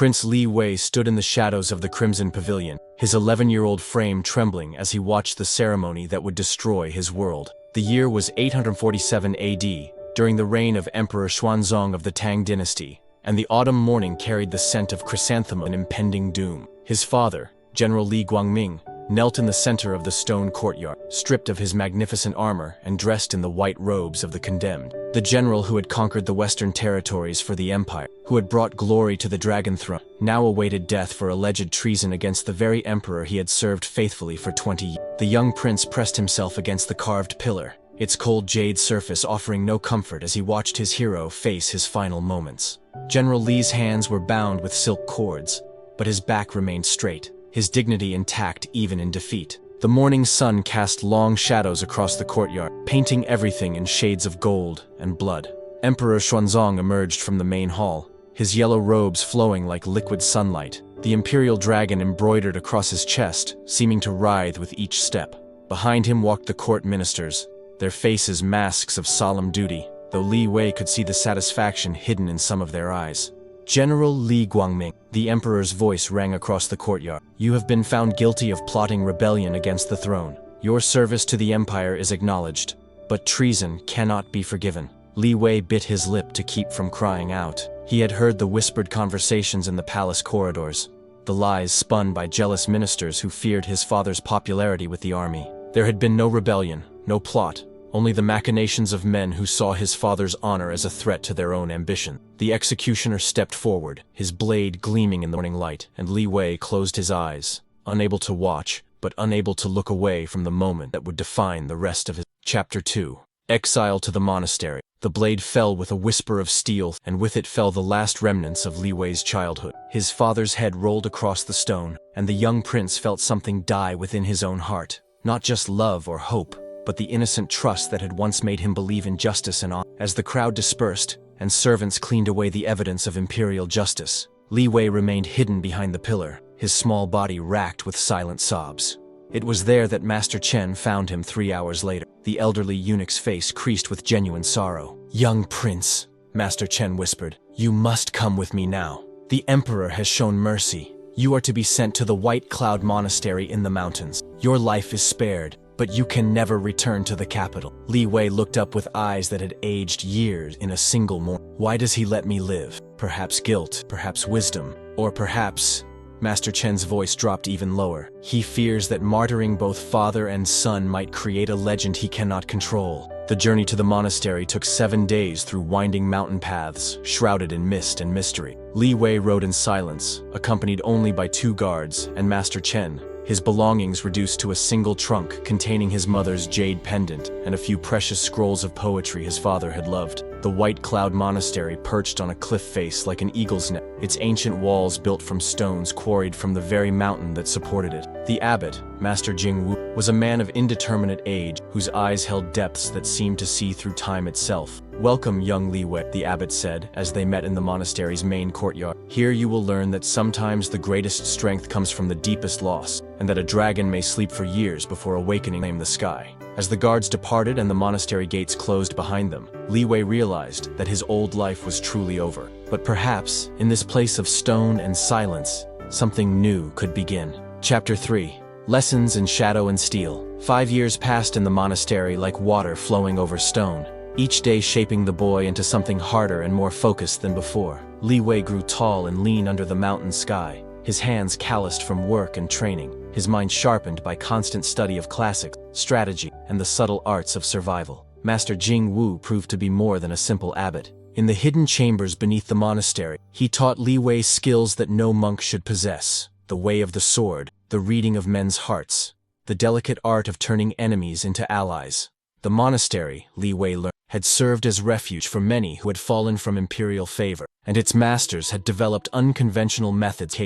Prince Li Wei stood in the shadows of the Crimson Pavilion, his 11-year-old frame trembling as he watched the ceremony that would destroy his world. The year was 847 AD, during the reign of Emperor Xuanzong of the Tang dynasty, and the autumn morning carried the scent of chrysanthemum and impending doom. His father, General Li Guangming, knelt in the center of the stone courtyard, stripped of his magnificent armor and dressed in the white robes of the condemned. The general who had conquered the western territories for the empire, who had brought glory to the dragon throne, now awaited death for alleged treason against the very emperor he had served faithfully for 20 years. The young prince pressed himself against the carved pillar, its cold jade surface offering no comfort as he watched his hero face his final moments. General Li's hands were bound with silk cords, but his back remained straight, his dignity intact even in defeat. The morning sun cast long shadows across the courtyard, painting everything in shades of gold and blood. Emperor Xuanzong emerged from the main hall, his yellow robes flowing like liquid sunlight, the imperial dragon embroidered across his chest, seeming to writhe with each step. Behind him walked the court ministers, their faces masks of solemn duty, though Li Wei could see the satisfaction hidden in some of their eyes. General Li Guangming, the emperor's voice rang across the courtyard. You have been found guilty of plotting rebellion against the throne. Your service to the empire is acknowledged, but treason cannot be forgiven. Li Wei bit his lip to keep from crying out. He had heard the whispered conversations in the palace corridors, the lies spun by jealous ministers who feared his father's popularity with the army. There had been no rebellion, no plot, only the machinations of men who saw his father's honor as a threat to their own ambition. The executioner stepped forward, his blade gleaming in the morning light, and Li Wei closed his eyes, unable to watch, but unable to look away from the moment that would define the rest of his. Chapter 2. Exile to the monastery. The blade fell with a whisper of steel, and with it fell the last remnants of Li Wei's childhood. His father's head rolled across the stone, and the young prince felt something die within his own heart. Not just love or hope, but the innocent trust that had once made him believe in justice and honor. As the crowd dispersed, and servants cleaned away the evidence of imperial justice, Li Wei remained hidden behind the pillar, his small body racked with silent sobs. It was there that Master Chen found him 3 hours later, the elderly eunuch's face creased with genuine sorrow. Young prince, Master Chen whispered, you must come with me now. The emperor has shown mercy. You are to be sent to the White Cloud Monastery in the mountains. Your life is spared, but you can never return to the capital. Li Wei looked up with eyes that had aged years in a single morning. Why does he let me live? Perhaps guilt, perhaps wisdom, or perhaps... Master Chen's voice dropped even lower. He fears that martyring both father and son might create a legend he cannot control. The journey to the monastery took 7 days through winding mountain paths, shrouded in mist and mystery. Li Wei rode in silence, accompanied only by 2 guards and Master Chen, his belongings reduced to a single trunk containing his mother's jade pendant and a few precious scrolls of poetry his father had loved. The White Cloud Monastery perched on a cliff face like an eagle's nest, its ancient walls built from stones quarried from the very mountain that supported it. The abbot, Master Jingwu, was a man of indeterminate age, whose eyes held depths that seemed to see through time itself. Welcome, young Li Wei, the abbot said, as they met in the monastery's main courtyard. Here you will learn that sometimes the greatest strength comes from the deepest loss, and that a dragon may sleep for years before awakening in the sky. As the guards departed and the monastery gates closed behind them, Li Wei realized that his old life was truly over. But perhaps, in this place of stone and silence, something new could begin. Chapter 3. Lessons in Shadow and Steel. 5 years passed in the monastery like water flowing over stone, each day shaping the boy into something harder and more focused than before. Li Wei grew tall and lean under the mountain sky, his hands calloused from work and training, his mind sharpened by constant study of classics, strategy, and the subtle arts of survival. Master Jing Wu proved to be more than a simple abbot. In the hidden chambers beneath the monastery, he taught Li Wei skills that no monk should possess: the way of the sword, the reading of men's hearts, the delicate art of turning enemies into allies. The monastery, Li Wei learned, had served as refuge for many who had fallen from imperial favor, and its masters had developed unconventional methods.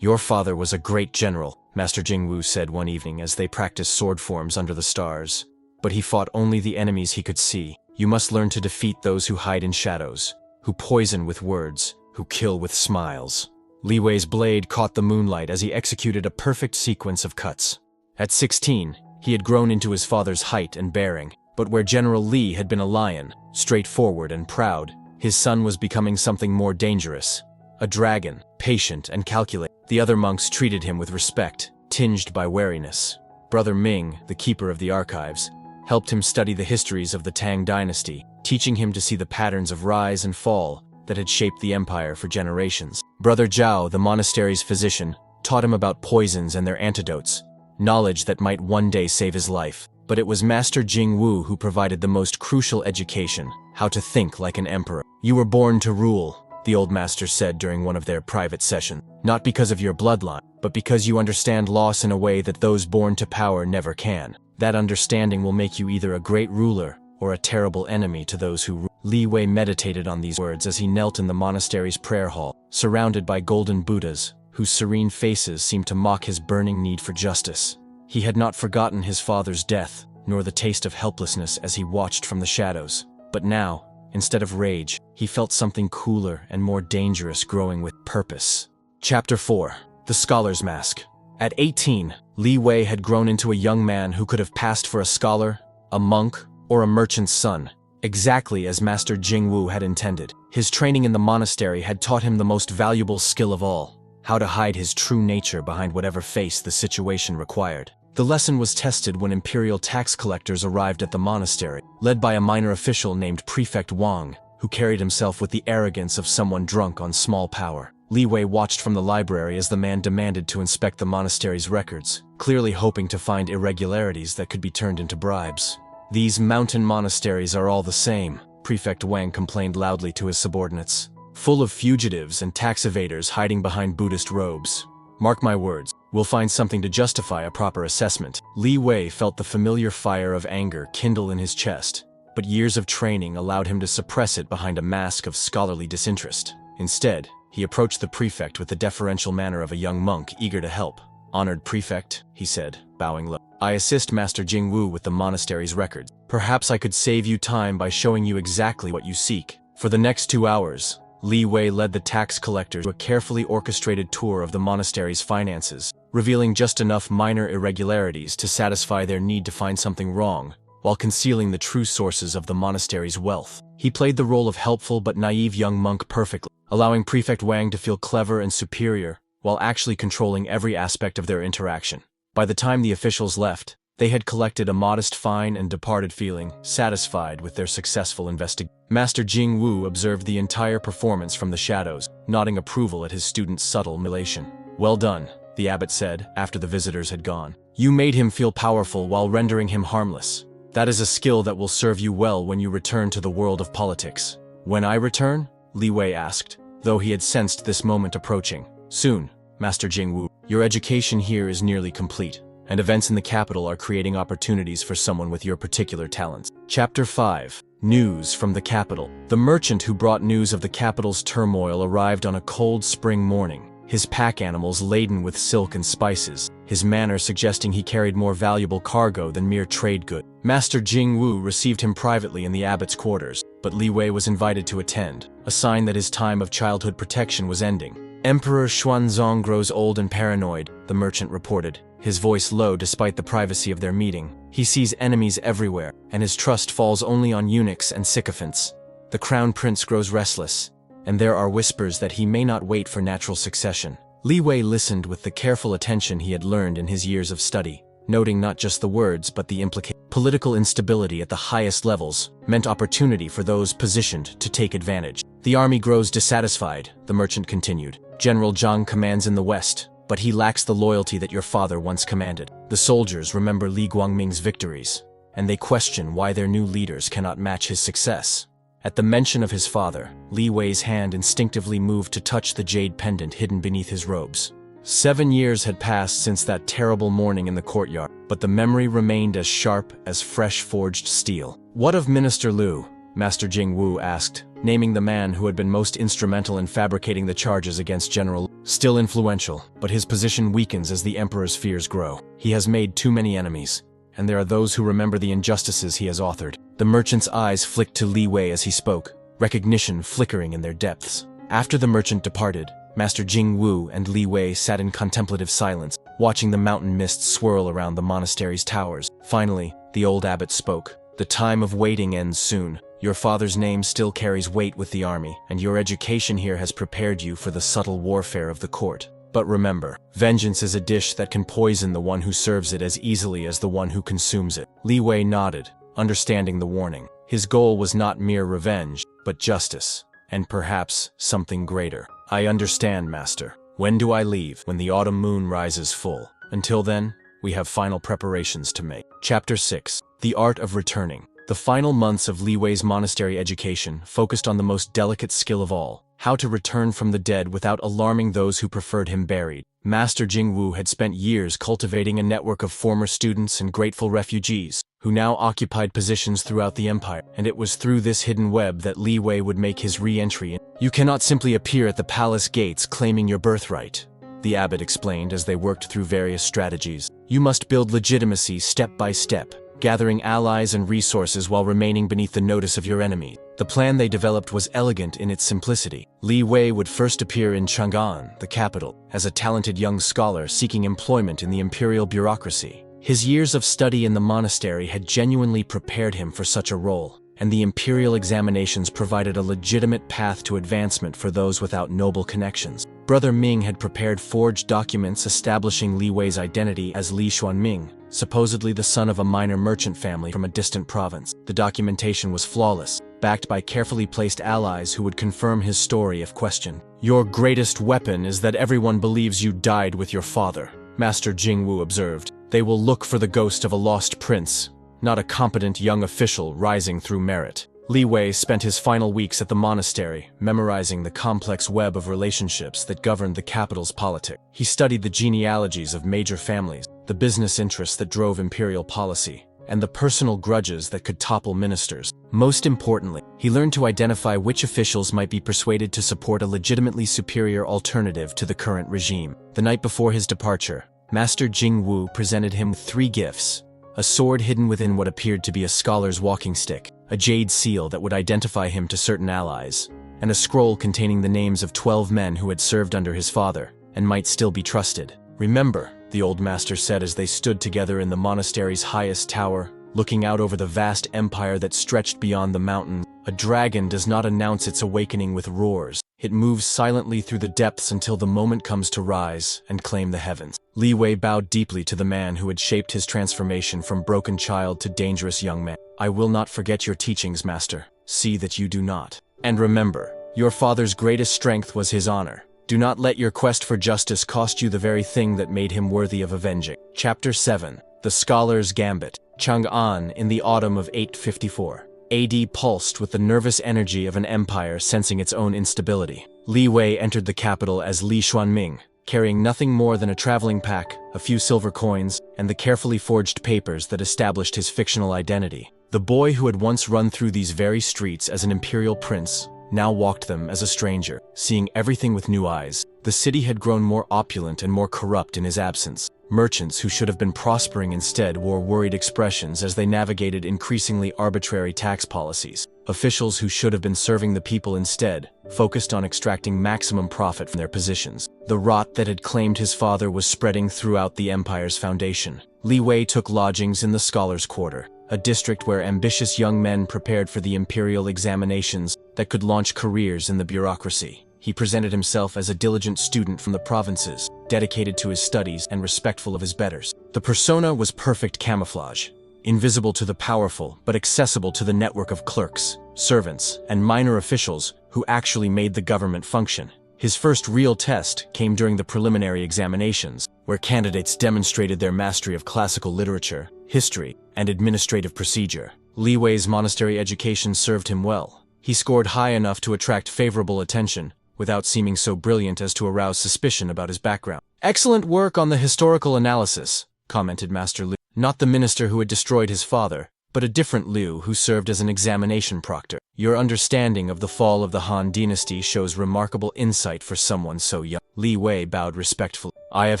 Your father was a great general, Master Jingwu said one evening as they practiced sword forms under the stars. But he fought only the enemies he could see. You must learn to defeat those who hide in shadows, who poison with words, who kill with smiles. Li Wei's blade caught the moonlight as he executed a perfect sequence of cuts. At 16, he had grown into his father's height and bearing, but where General Li had been a lion, straightforward and proud, his son was becoming something more dangerous, a dragon, patient and calculating. The other monks treated him with respect, tinged by wariness. Brother Ming, the keeper of the archives, helped him study the histories of the Tang dynasty, teaching him to see the patterns of rise and fall that had shaped the empire for generations. Brother Zhao, the monastery's physician, taught him about poisons and their antidotes, knowledge that might one day save his life. But it was Master Jingwu who provided the most crucial education, how to think like an emperor. "You were born to rule," the old master said during one of their private sessions, "not because of your bloodline, but because you understand loss in a way that those born to power never can. That understanding will make you either a great ruler or a terrible enemy to those who rule." Li Wei meditated on these words as he knelt in the monastery's prayer hall, surrounded by golden Buddhas, whose serene faces seemed to mock his burning need for justice. He had not forgotten his father's death, nor the taste of helplessness as he watched from the shadows. But now, instead of rage, he felt something cooler and more dangerous growing with purpose. Chapter 4. The Scholar's Mask. At 18, Li Wei had grown into a young man who could have passed for a scholar, a monk, or a merchant's son, exactly as Master Jingwu had intended. His training in the monastery had taught him the most valuable skill of all, how to hide his true nature behind whatever face the situation required. The lesson was tested when Imperial tax collectors arrived at the monastery, led by a minor official named Prefect Wang, who carried himself with the arrogance of someone drunk on small power. Li Wei watched from the library as the man demanded to inspect the monastery's records, clearly hoping to find irregularities that could be turned into bribes. "These mountain monasteries are all the same," Prefect Wang complained loudly to his subordinates, "full of fugitives and tax evaders hiding behind Buddhist robes. Mark my words, we'll find something to justify a proper assessment." Li Wei felt the familiar fire of anger kindle in his chest, but years of training allowed him to suppress it behind a mask of scholarly disinterest. Instead, he approached the prefect with the deferential manner of a young monk eager to help. "Honored prefect," he said, bowing low, "I assist Master Jingwu with the monastery's records. Perhaps I could save you time by showing you exactly what you seek." For the next 2 hours, Li Wei led the tax collectors to a carefully orchestrated tour of the monastery's finances, revealing just enough minor irregularities to satisfy their need to find something wrong, while concealing the true sources of the monastery's wealth. He played the role of helpful but naive young monk perfectly, allowing Prefect Wang to feel clever and superior, while actually controlling every aspect of their interaction. By the time the officials left, they had collected a modest fine and departed feeling satisfied with their successful investigation. Master Jingwu observed the entire performance from the shadows, nodding approval at his student's subtle mutilation. "Well done," the abbot said after the visitors had gone. "You made him feel powerful while rendering him harmless. That is a skill that will serve you well when you return to the world of politics." "When I return?" Li Wei asked, though he had sensed this moment approaching. "Soon, Master Jingwu. Your education here is nearly complete, and events in the capital are creating opportunities for someone with your particular talents." Chapter 5. News from the capital. The merchant who brought news of the capital's turmoil arrived on a cold spring morning, his pack animals laden with silk and spices, his manner suggesting he carried more valuable cargo than mere trade goods. Master Jingwu received him privately in the abbot's quarters, but Li Wei was invited to attend, a sign that his time of childhood protection was ending. "Emperor Xuanzong grows old and paranoid," the merchant reported, his voice low despite the privacy of their meeting. "He sees enemies everywhere, and his trust falls only on eunuchs and sycophants. The crown prince grows restless, and there are whispers that he may not wait for natural succession." Li Wei listened with the careful attention he had learned in his years of study, noting not just the words but the implications. Political instability at the highest levels meant opportunity for those positioned to take advantage. "The army grows dissatisfied," the merchant continued. "General Zhang commands in the west, but he lacks the loyalty that your father once commanded. The soldiers remember Li Guangming's victories, and they question why their new leaders cannot match his success." At the mention of his father, Li Wei's hand instinctively moved to touch the jade pendant hidden beneath his robes. 7 years had passed since that terrible morning in the courtyard, but the memory remained as sharp as fresh forged steel. "What of Minister Liu?" Master Jingwu asked, naming the man who had been most instrumental in fabricating the charges against General Li. "Still influential, but his position weakens as the Emperor's fears grow. He has made too many enemies, and there are those who remember the injustices he has authored." The merchant's eyes flicked to Li Wei as he spoke, recognition flickering in their depths. After the merchant departed, Master Jingwu and Li Wei sat in contemplative silence, watching the mountain mists swirl around the monastery's towers. Finally, the old abbot spoke. "The time of waiting ends soon. Your father's name still carries weight with the army, and your education here has prepared you for the subtle warfare of the court. But remember, vengeance is a dish that can poison the one who serves it as easily as the one who consumes it." Li Wei nodded, understanding the warning. His goal was not mere revenge, but justice, and perhaps something greater. "I understand, Master. When do I leave?" "When the autumn moon rises full. Until then, we have final preparations to make." Chapter 6. The Art of Returning. The final months of Li Wei's monastery education focused on the most delicate skill of all: how to return from the dead without alarming those who preferred him buried. Master Jingwu had spent years cultivating a network of former students and grateful refugees, who now occupied positions throughout the empire, and it was through this hidden web that Li Wei would make his re-entry. "You cannot simply appear at the palace gates claiming your birthright," the abbot explained as they worked through various strategies. "You must build legitimacy step by step, gathering allies and resources while remaining beneath the notice of your enemy." The plan they developed was elegant in its simplicity. Li Wei would first appear in Chang'an, the capital, as a talented young scholar seeking employment in the imperial bureaucracy. His years of study in the monastery had genuinely prepared him for such a role, and the imperial examinations provided a legitimate path to advancement for those without noble connections. Brother Ming had prepared forged documents establishing Li Wei's identity as Li Xuanming, supposedly the son of a minor merchant family from a distant province. The documentation was flawless, backed by carefully placed allies who would confirm his story if questioned. "Your greatest weapon is that everyone believes you died with your father," Master Jingwu observed. "They will look for the ghost of a lost prince, not a competent young official rising through merit." Li Wei spent his final weeks at the monastery, memorizing the complex web of relationships that governed the capital's politics. He studied the genealogies of major families, the business interests that drove imperial policy, and the personal grudges that could topple ministers. Most importantly, he learned to identify which officials might be persuaded to support a legitimately superior alternative to the current regime. The night before his departure, Master Jingwu presented him with 3 gifts: a sword hidden within what appeared to be a scholar's walking stick, a jade seal that would identify him to certain allies, and a scroll containing the names of 12 men who had served under his father and might still be trusted. "Remember," the old master said as they stood together in the monastery's highest tower, looking out over the vast empire that stretched beyond the mountains, "a dragon does not announce its awakening with roars. It moves silently through the depths until the moment comes to rise and claim the heavens." Li Wei bowed deeply to the man who had shaped his transformation from broken child to dangerous young man. "I will not forget your teachings, Master. See that you do not. And remember, your father's greatest strength was his honor. Do not let your quest for justice cost you the very thing that made him worthy of avenging." Chapter 7. The Scholar's Gambit. Chang'an in the autumn of 854. AD pulsed with the nervous energy of an empire sensing its own instability. Li Wei entered the capital as Li Xuanming, carrying nothing more than a traveling pack, a few silver coins, and the carefully forged papers that established his fictional identity. The boy who had once run through these very streets as an imperial prince now walked them as a stranger, seeing everything with new eyes. The city had grown more opulent and more corrupt in his absence. Merchants who should have been prospering instead wore worried expressions as they navigated increasingly arbitrary tax policies. Officials who should have been serving the people instead focused on extracting maximum profit from their positions. The rot that had claimed his father was spreading throughout the empire's foundation. Li Wei took lodgings in the Scholars' Quarter, a district where ambitious young men prepared for the imperial examinations that could launch careers in the bureaucracy. He presented himself as a diligent student from the provinces, dedicated to his studies and respectful of his betters. The persona was perfect camouflage, invisible to the powerful but accessible to the network of clerks, servants, and minor officials who actually made the government function. His first real test came during the preliminary examinations, where candidates demonstrated their mastery of classical literature, history, and administrative procedure. Li Wei's monastery education served him well. He scored high enough to attract favorable attention, without seeming so brilliant as to arouse suspicion about his background. "Excellent work on the historical analysis," commented Master Liu. Not the minister who had destroyed his father, but a different Liu who served as an examination proctor. "Your understanding of the fall of the Han dynasty shows remarkable insight for someone so young." Li Wei bowed respectfully. "I have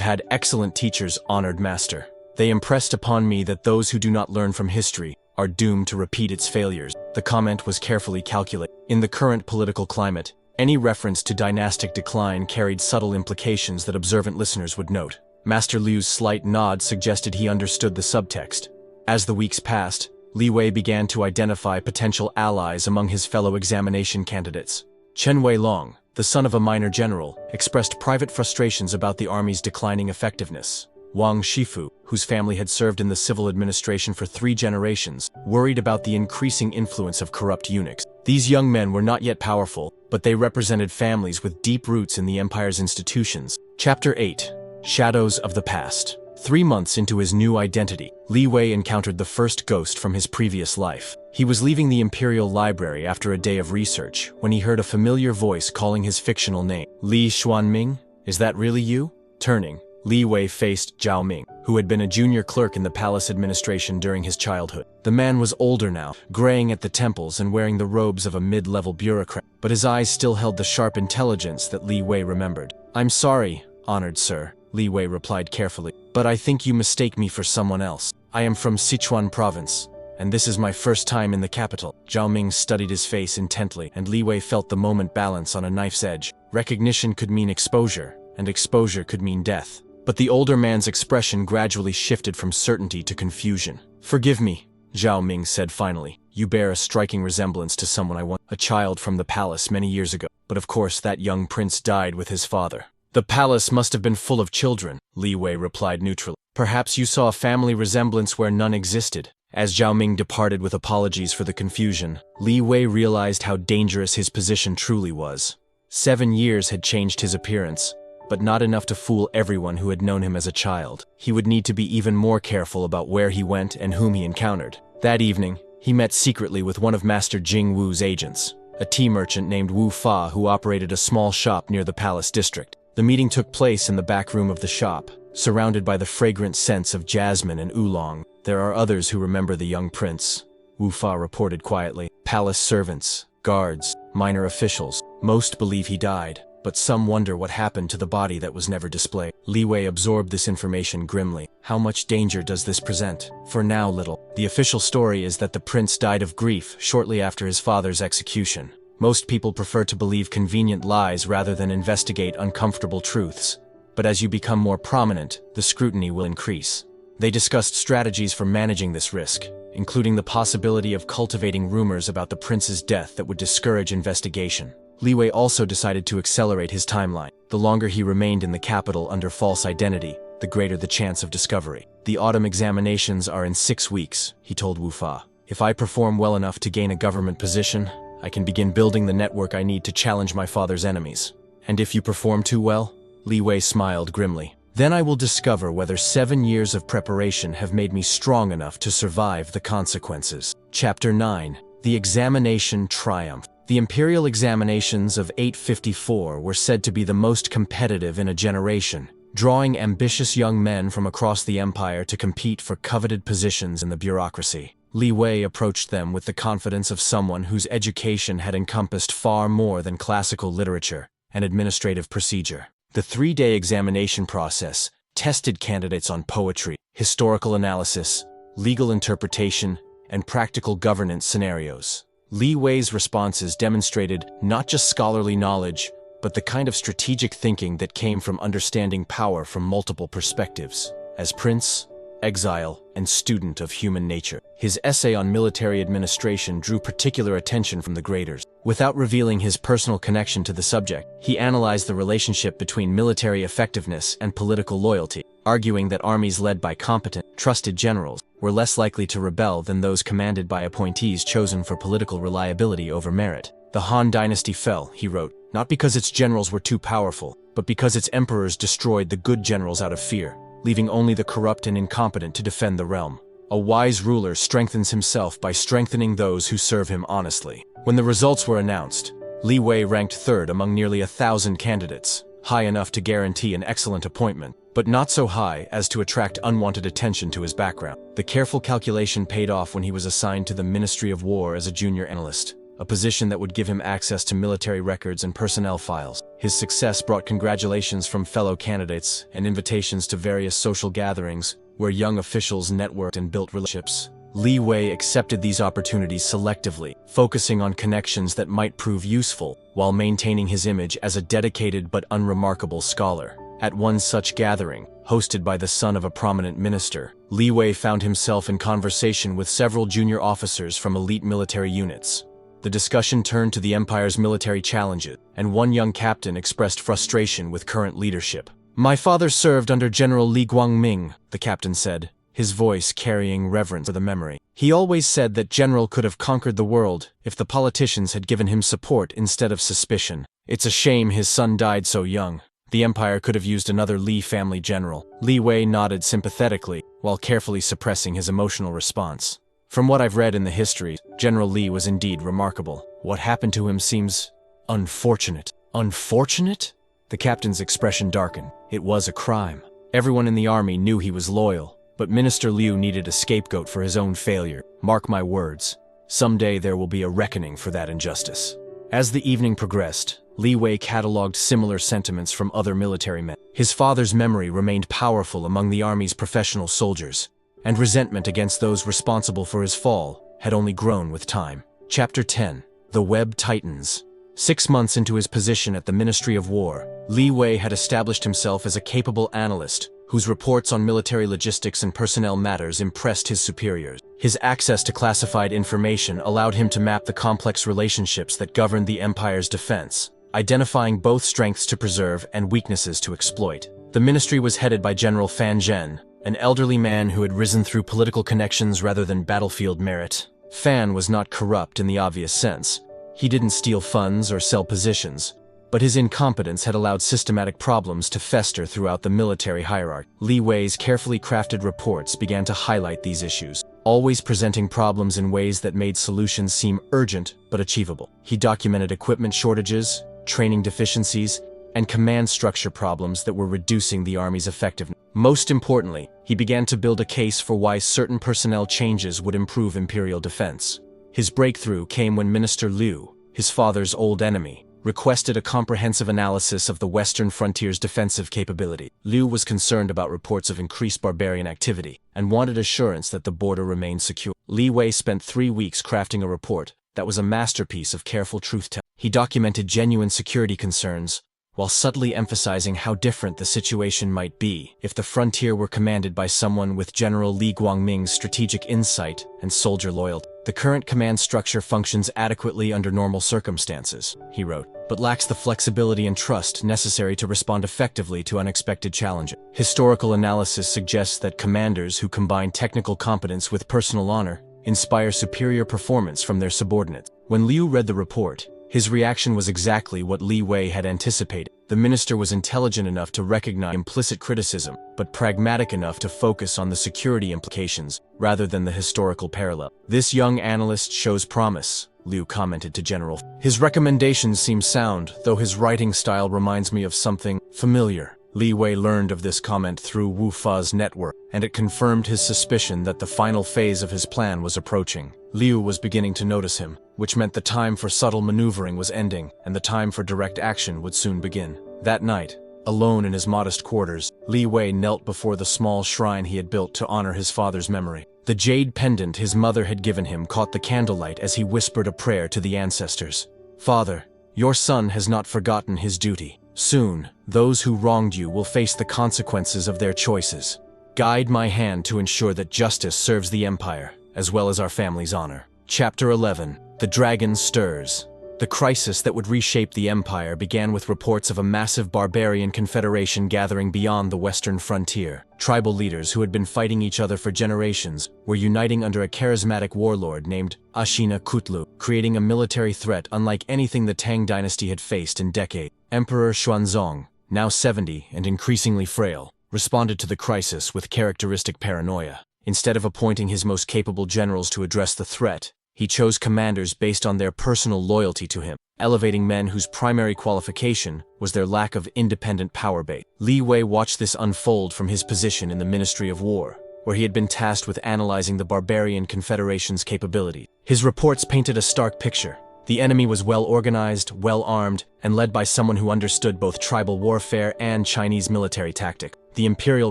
had excellent teachers, honored master. They impressed upon me that those who do not learn from history are doomed to repeat its failures." The comment was carefully calculated. In the current political climate, any reference to dynastic decline carried subtle implications that observant listeners would note. Master Liu's slight nod suggested he understood the subtext. As the weeks passed, Li Wei began to identify potential allies among his fellow examination candidates. Chen Weilong, the son of a minor general, expressed private frustrations about the army's declining effectiveness. Wang Shifu, whose family had served in the civil administration for 3 generations, worried about the increasing influence of corrupt eunuchs. These young men were not yet powerful, but they represented families with deep roots in the empire's institutions. Chapter 8. Shadows of the Past. 3 months into his new identity, Li Wei encountered the first ghost from his previous life. He was leaving the Imperial Library after a day of research when he heard a familiar voice calling his fictional name. Li Guangming, is that really you? Turning, Li Wei faced Zhao Ming, who had been a junior clerk in the palace administration during his childhood. The man was older now, graying at the temples and wearing the robes of a mid-level bureaucrat, but his eyes still held the sharp intelligence that Li Wei remembered. "I'm sorry, honored sir," Li Wei replied carefully, "but I think you mistake me for someone else. I am from Sichuan province, and this is my first time in the capital." Zhao Ming studied his face intently, and Li Wei felt the moment balance on a knife's edge. Recognition could mean exposure, and exposure could mean death. But the older man's expression gradually shifted from certainty to confusion. "Forgive me," Zhao Ming said finally. "You bear a striking resemblance to someone I once, a child from the palace many years ago. But of course that young prince died with his father." "The palace must have been full of children," Li Wei replied neutrally. "Perhaps you saw a family resemblance where none existed." As Zhao Ming departed with apologies for the confusion, Li Wei realized how dangerous his position truly was. 7 years had changed his appearance, but not enough to fool everyone who had known him as a child. He would need to be even more careful about where he went and whom he encountered. That evening, he met secretly with one of Master Jing Wu's agents, a tea merchant named Wu Fa who operated a small shop near the palace district. The meeting took place in the back room of the shop, surrounded by the fragrant scents of jasmine and oolong. "There are others who remember the young prince," Wu Fa reported quietly. "Palace servants, guards, minor officials. Most believe he died, but some wonder what happened to the body that was never displayed." Li Wei absorbed this information grimly. How much danger does this present? For now, little. The official story is that the prince died of grief shortly after his father's execution. Most people prefer to believe convenient lies rather than investigate uncomfortable truths. But as you become more prominent, the scrutiny will increase. They discussed strategies for managing this risk, including the possibility of cultivating rumors about the prince's death that would discourage investigation. Li Wei also decided to accelerate his timeline. The longer he remained in the capital under false identity, the greater the chance of discovery. "The autumn examinations are in 6 weeks, he told Wu Fa. "If I perform well enough to gain a government position, I can begin building the network I need to challenge my father's enemies. And if you perform too well?" Li Wei smiled grimly. "Then I will discover whether 7 years of preparation have made me strong enough to survive the consequences." Chapter 9. The Examination Triumph. The imperial examinations of 854 were said to be the most competitive in a generation, drawing ambitious young men from across the empire to compete for coveted positions in the bureaucracy. Li Wei approached them with the confidence of someone whose education had encompassed far more than classical literature and administrative procedure. The 3-day examination process tested candidates on poetry, historical analysis, legal interpretation, and practical governance scenarios. Li Wei's responses demonstrated not just scholarly knowledge, but the kind of strategic thinking that came from understanding power from multiple perspectives. As prince, exile, and student of human nature, his essay on military administration drew particular attention from the graders. Without revealing his personal connection to the subject, he analyzed the relationship between military effectiveness and political loyalty, arguing that armies led by competent, trusted generals were less likely to rebel than those commanded by appointees chosen for political reliability over merit. "The Han dynasty fell," he wrote, "not because its generals were too powerful, but because its emperors destroyed the good generals out of fear, leaving only the corrupt and incompetent to defend the realm. A wise ruler strengthens himself by strengthening those who serve him honestly." When the results were announced, Li Wei ranked 3rd among nearly 1,000 candidates, high enough to guarantee an excellent appointment, but not so high as to attract unwanted attention to his background. The careful calculation paid off when he was assigned to the Ministry of War as a junior analyst, a position that would give him access to military records and personnel files. His success brought congratulations from fellow candidates and invitations to various social gatherings where young officials networked and built relationships. Li Wei accepted these opportunities selectively, focusing on connections that might prove useful while maintaining his image as a dedicated but unremarkable scholar. At one such gathering, hosted by the son of a prominent minister, Li Wei found himself in conversation with several junior officers from elite military units. The discussion turned to the empire's military challenges, and one young captain expressed frustration with current leadership. "My father served under General Li Guangming," the captain said, his voice carrying reverence for the memory. "He always said that General could have conquered the world if the politicians had given him support instead of suspicion. It's a shame his son died so young. The empire could have used another Li family general." Li Wei nodded sympathetically, while carefully suppressing his emotional response. "From what I've read in the history, General Li was indeed remarkable. What happened to him seems unfortunate." "Unfortunate?" The captain's expression darkened. It was a crime. Everyone in the army knew he was loyal, but Minister Liu needed a scapegoat for his own failure. Mark my words, someday there will be a reckoning for that injustice. As the evening progressed, Li Wei catalogued similar sentiments from other military men. His father's memory remained powerful among the army's professional soldiers, and resentment against those responsible for his fall had only grown with time. Chapter 10. The Web Tightens. 6 months into his position at the Ministry of War, Li Wei had established himself as a capable analyst whose reports on military logistics and personnel matters impressed his superiors. His access to classified information allowed him to map the complex relationships that governed the empire's defense, identifying both strengths to preserve and weaknesses to exploit. The ministry was headed by General Fan Zhen, an elderly man who had risen through political connections rather than battlefield merit. Fan was not corrupt in the obvious sense. He didn't steal funds or sell positions, but his incompetence had allowed systematic problems to fester throughout the military hierarchy. Li Wei's carefully crafted reports began to highlight these issues, always presenting problems in ways that made solutions seem urgent but achievable. He documented equipment shortages, training deficiencies, and command structure problems that were reducing the army's effectiveness. Most importantly, he began to build a case for why certain personnel changes would improve Imperial defense. His breakthrough came when Minister Liu, his father's old enemy, requested a comprehensive analysis of the western frontier's defensive capability. Liu was concerned about reports of increased barbarian activity and wanted assurance that the border remained secure. Li Wei spent 3 weeks crafting a report that was a masterpiece of careful truth-telling. He documented genuine security concerns, while subtly emphasizing how different the situation might be if the frontier were commanded by someone with General Li Guangming's strategic insight and soldier loyalty. "The current command structure functions adequately under normal circumstances," he wrote, "but lacks the flexibility and trust necessary to respond effectively to unexpected challenges. Historical analysis suggests that commanders who combine technical competence with personal honor inspire superior performance from their subordinates." When Liu read the report, his reaction was exactly what Li Wei had anticipated. The minister was intelligent enough to recognize implicit criticism, but pragmatic enough to focus on the security implications rather than the historical parallel. "This young analyst shows promise," Liu commented to General. "His recommendations seem sound, though his writing style reminds me of something familiar." Li Wei learned of this comment through Wu Fa's network, and it confirmed his suspicion that the final phase of his plan was approaching. Liu was beginning to notice him, which meant the time for subtle maneuvering was ending, and the time for direct action would soon begin. That night, alone in his modest quarters, Li Wei knelt before the small shrine he had built to honor his father's memory. The jade pendant his mother had given him caught the candlelight as he whispered a prayer to the ancestors. "Father, your son has not forgotten his duty. Soon, those who wronged you will face the consequences of their choices. Guide my hand to ensure that justice serves the Empire, as well as our family's honor." Chapter 11. The Dragon Stirs. The crisis that would reshape the Empire began with reports of a massive barbarian confederation gathering beyond the western frontier. Tribal leaders who had been fighting each other for generations were uniting under a charismatic warlord named Ashina Kutlu, creating a military threat unlike anything the Tang dynasty had faced in decades. Emperor Xuanzong, now 70 and increasingly frail, responded to the crisis with characteristic paranoia. Instead of appointing his most capable generals to address the threat, he chose commanders based on their personal loyalty to him, elevating men whose primary qualification was their lack of independent power base. Li Wei watched this unfold from his position in the Ministry of War, where he had been tasked with analyzing the barbarian confederation's capabilities. His reports painted a stark picture. The enemy was well-organized, well-armed, and led by someone who understood both tribal warfare and Chinese military tactics. The Imperial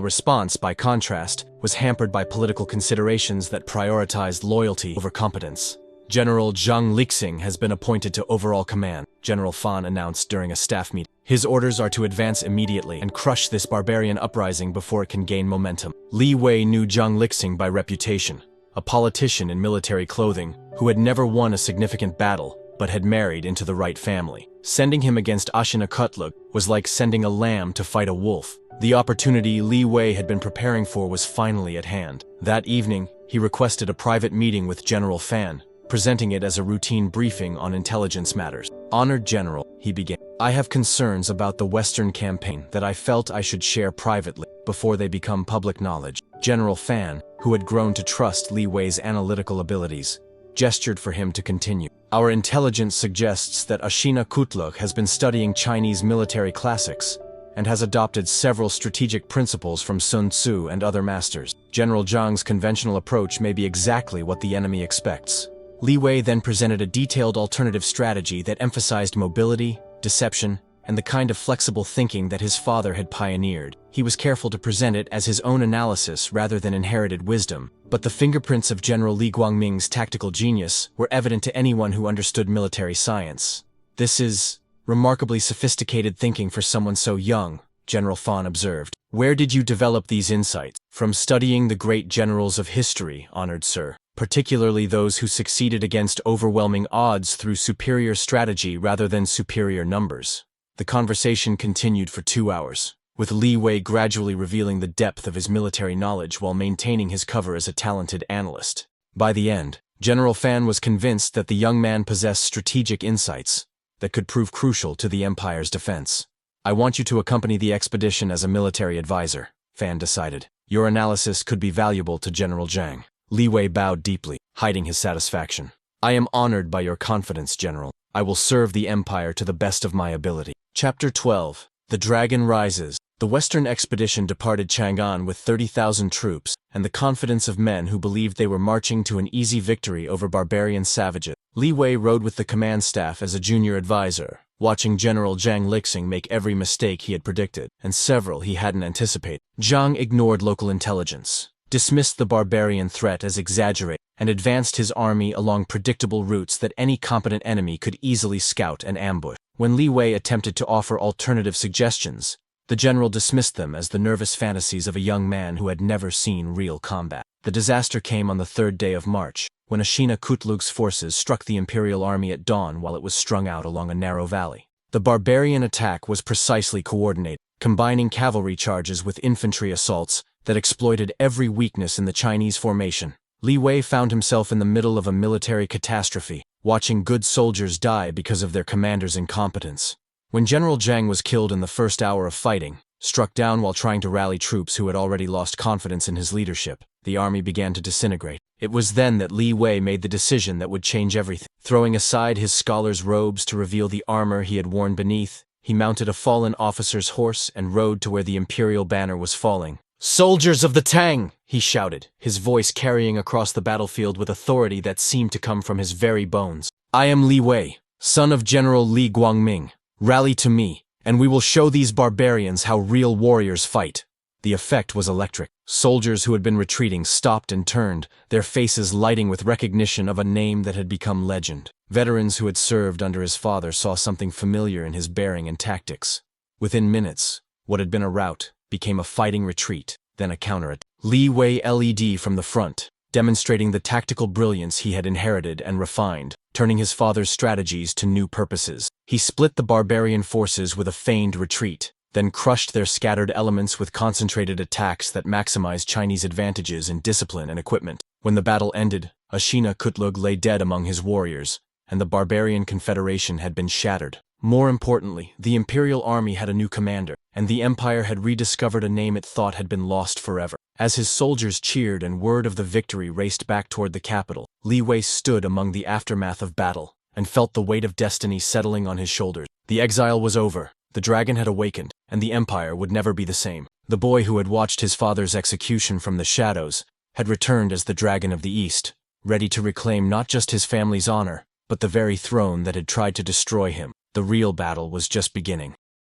response, by contrast, was hampered by political considerations that prioritized loyalty over competence. General Zhang Lixing has been appointed to overall command, General Fan announced during a staff meeting. His orders are to advance immediately and crush this barbarian uprising before it can gain momentum. Li Wei knew Zhang Lixing by reputation, a politician in military clothing who had never won a significant battle but had married into the right family. Sending him against Ashina Kutlug was like sending a lamb to fight a wolf. The opportunity Li Wei had been preparing for was finally at hand. That evening, he requested a private meeting with General Fan, presenting it as a routine briefing on intelligence matters. "Honored General," he began, "I have concerns about the Western campaign that I felt I should share privately before they become public knowledge." General Fan, who had grown to trust Li Wei's analytical abilities, gestured for him to continue. "Our intelligence suggests that Ashina Kutlug has been studying Chinese military classics and has adopted several strategic principles from Sun Tzu and other masters. General Zhang's conventional approach may be exactly what the enemy expects." Li Wei then presented a detailed alternative strategy that emphasized mobility, deception, and the kind of flexible thinking that his father had pioneered. He was careful to present it as his own analysis rather than inherited wisdom, but the fingerprints of General Li Guangming's tactical genius were evident to anyone who understood military science. "This is remarkably sophisticated thinking for someone so young," General Fan observed. "Where did you develop these insights?" "From studying the great generals of history, honored sir, particularly those who succeeded against overwhelming odds through superior strategy rather than superior numbers." The conversation continued for 2 hours, with Li Wei gradually revealing the depth of his military knowledge while maintaining his cover as a talented analyst. By the end, General Fan was convinced that the young man possessed strategic insights that could prove crucial to the Empire's defense. "I want you to accompany the expedition as a military advisor," Fan decided. "Your analysis could be valuable to General Zhang." Li Wei bowed deeply, hiding his satisfaction. "I am honored by your confidence, General. I will serve the Empire to the best of my ability." Chapter 12. The Dragon Rises. The Western expedition departed Chang'an with 30,000 troops and the confidence of men who believed they were marching to an easy victory over barbarian savages. Li Wei rode with the command staff as a junior advisor, watching General Zhang Lixing make every mistake he had predicted, and several he hadn't anticipated. Zhang ignored local intelligence, dismissed the barbarian threat as exaggerated, and advanced his army along predictable routes that any competent enemy could easily scout and ambush. When Li Wei attempted to offer alternative suggestions, the general dismissed them as the nervous fantasies of a young man who had never seen real combat. The disaster came on the 3rd day of March, when Ashina Kutlug's forces struck the Imperial army at dawn while it was strung out along a narrow valley. The barbarian attack was precisely coordinated, combining cavalry charges with infantry assaults that exploited every weakness in the Chinese formation. Li Wei found himself in the middle of a military catastrophe, watching good soldiers die because of their commander's incompetence. When General Zhang was killed in the first hour of fighting, struck down while trying to rally troops who had already lost confidence in his leadership, the army began to disintegrate. It was then that Li Wei made the decision that would change everything. Throwing aside his scholar's robes to reveal the armor he had worn beneath, he mounted a fallen officer's horse and rode to where the Imperial banner was falling. "Soldiers of the Tang!" he shouted, his voice carrying across the battlefield with authority that seemed to come from his very bones. "I am Li Wei, son of General Li Guangming. Rally to me, and we will show these barbarians how real warriors fight." The effect was electric. Soldiers who had been retreating stopped and turned, their faces lighting with recognition of a name that had become legend. Veterans who had served under his father saw something familiar in his bearing and tactics. Within minutes, what had been a rout became a fighting retreat, then a counterattack. Li Wei led from the front, demonstrating the tactical brilliance he had inherited and refined, turning his father's strategies to new purposes. He split the barbarian forces with a feigned retreat, then crushed their scattered elements with concentrated attacks that maximized Chinese advantages in discipline and equipment. When the battle ended, Ashina Kutlug lay dead among his warriors, and the barbarian confederation had been shattered. More importantly, the Imperial army had a new commander, and the Empire had rediscovered a name it thought had been lost forever. As his soldiers cheered and word of the victory raced back toward the capital, Li Wei stood among the aftermath of battle and felt the weight of destiny settling on his shoulders. The exile was over, the dragon had awakened, and the Empire would never be the same. The boy who had watched his father's execution from the shadows had returned as the Dragon of the East, ready to reclaim not just his family's honor, but the very throne that had tried to destroy him. The real battle was just beginning.